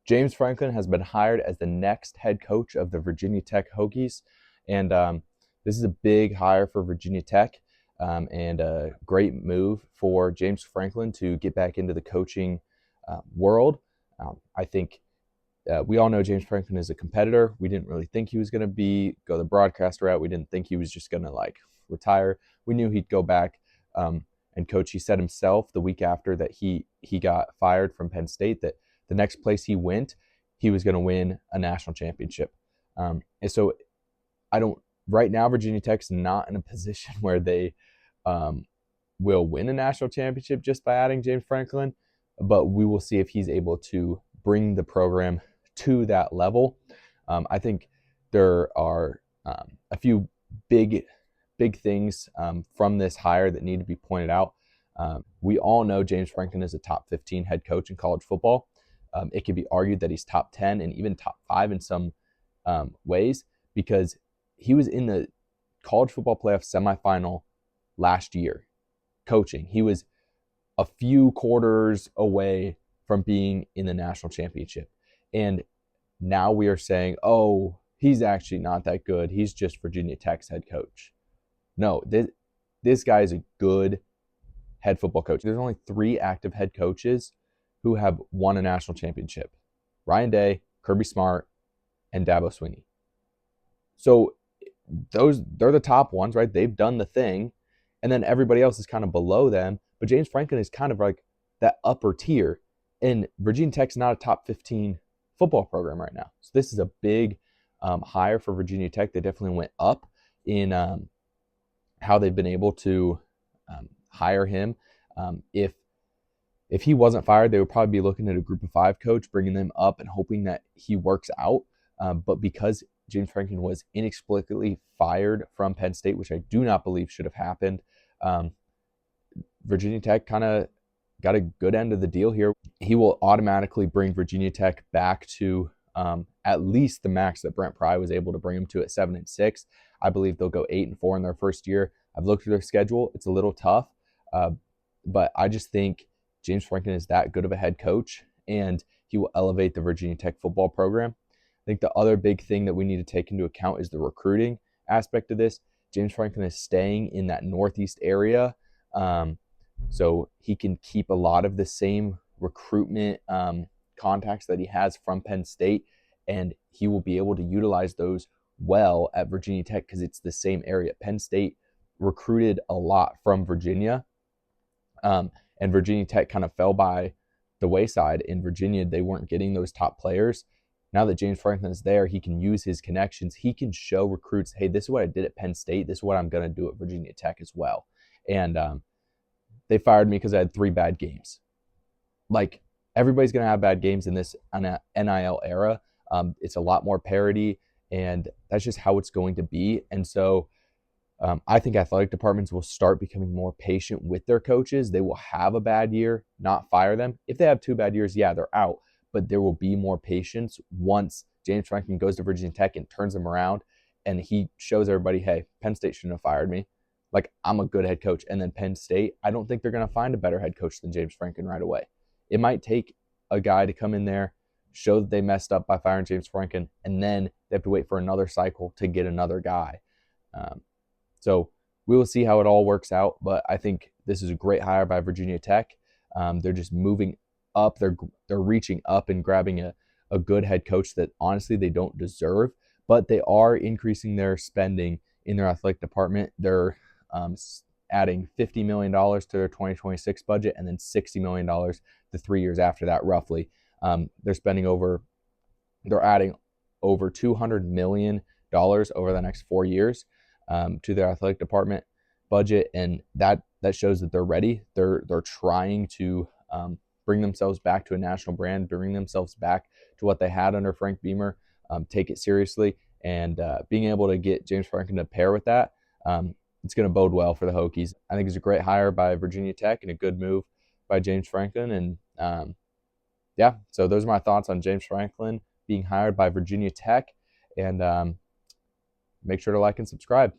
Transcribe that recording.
James Franklin has been hired as the next head coach of the Virginia Tech Hokies, and this is a big hire for Virginia Tech, and a great move for James Franklin to get back into the coaching world. I think we all know James Franklin is a competitor. We didn't really think he was going to go the broadcast route. We didn't think he was just going to retire. We knew he'd go back and coach. He said himself the week after that he got fired from Penn State that the next place he went, he was going to win a national championship. And so I don't. Right now, Virginia Tech's not in a position where they will win a national championship just by adding James Franklin, but we will see if he's able to bring the program to that level. I think there are a few big things from this hire that need to be pointed out. We all know James Franklin is a top 15 head coach in college football. It could be argued that he's top 10 and even top 5 in some ways, because he was in the college football playoff semifinal last year coaching. He was a few quarters away from being in the national championship. And now we are saying, oh, he's actually not that good. He's just Virginia Tech's head coach. No, this guy is a good head football coach. There's only 3 active head coaches who have won a national championship: Ryan Day, Kirby Smart, and Dabo Swinney. So they're the top ones, right? They've done the thing, and then everybody else is kind of below them. But James Franklin is kind of like that upper tier, and Virginia Tech's not a top 15 football program right now. So this is a big hire for Virginia Tech. They definitely went up in how they've been able to hire him. If he wasn't fired, they would probably be looking at a group of 5 coach, bringing them up and hoping that he works out. But because James Franklin was inexplicably fired from Penn State, which I do not believe should have happened, Virginia Tech kind of got a good end of the deal here. He will automatically bring Virginia Tech back to at least the max that Brent Pry was able to bring them to at 7-6. I believe they'll go 8-4 in their first year. I've looked at their schedule; it's a little tough, but I just think James Franklin is that good of a head coach, and he will elevate the Virginia Tech football program. I think the other big thing that we need to take into account is the recruiting aspect of this. James Franklin is staying in that Northeast area, so he can keep a lot of the same recruitment contacts that he has from Penn State, and he will be able to utilize those well at Virginia Tech because it's the same area. Penn State recruited a lot from Virginia, and Virginia Tech kind of fell by the wayside. In Virginia, they weren't getting those top players. Now that James Franklin is there, he can use his connections. He can show recruits, hey, this is what I did at Penn State. This is what I'm going to do at Virginia Tech as well. And they fired me because I had 3 bad games. Like, everybody's going to have bad games in this NIL era. It's a lot more parity, and that's just how it's going to be. And so I think athletic departments will start becoming more patient with their coaches. They will have a bad year, not fire them. If they have 2 bad years, yeah, they're out. But there will be more patience once James Franklin goes to Virginia Tech and turns them around, and he shows everybody, hey, Penn State shouldn't have fired me. Like, I'm a good head coach. And then Penn State, I don't think they're going to find a better head coach than James Franklin right away. It might take a guy to come in there, show that they messed up by firing James Franklin, and then they have to wait for another cycle to get another guy. So we will see how it all works out. But I think this is a great hire by Virginia Tech. They're just moving up. They're reaching up and grabbing a good head coach that honestly they don't deserve. But they are increasing their spending in their athletic department. They're adding $50 million to their 2026 budget, and then $60 million the 3 years after that, roughly. They're adding over $200 million over the next 4 years to their athletic department budget, and that shows that they're ready. They're trying to bring themselves back to a national brand, bring themselves back to what they had under Frank Beamer, take it seriously, and being able to get James Franklin to pair with that, it's going to bode well for the Hokies. I think it's a great hire by Virginia Tech and a good move by James Franklin. And yeah, so those are my thoughts on James Franklin being hired by Virginia Tech. And make sure to like and subscribe.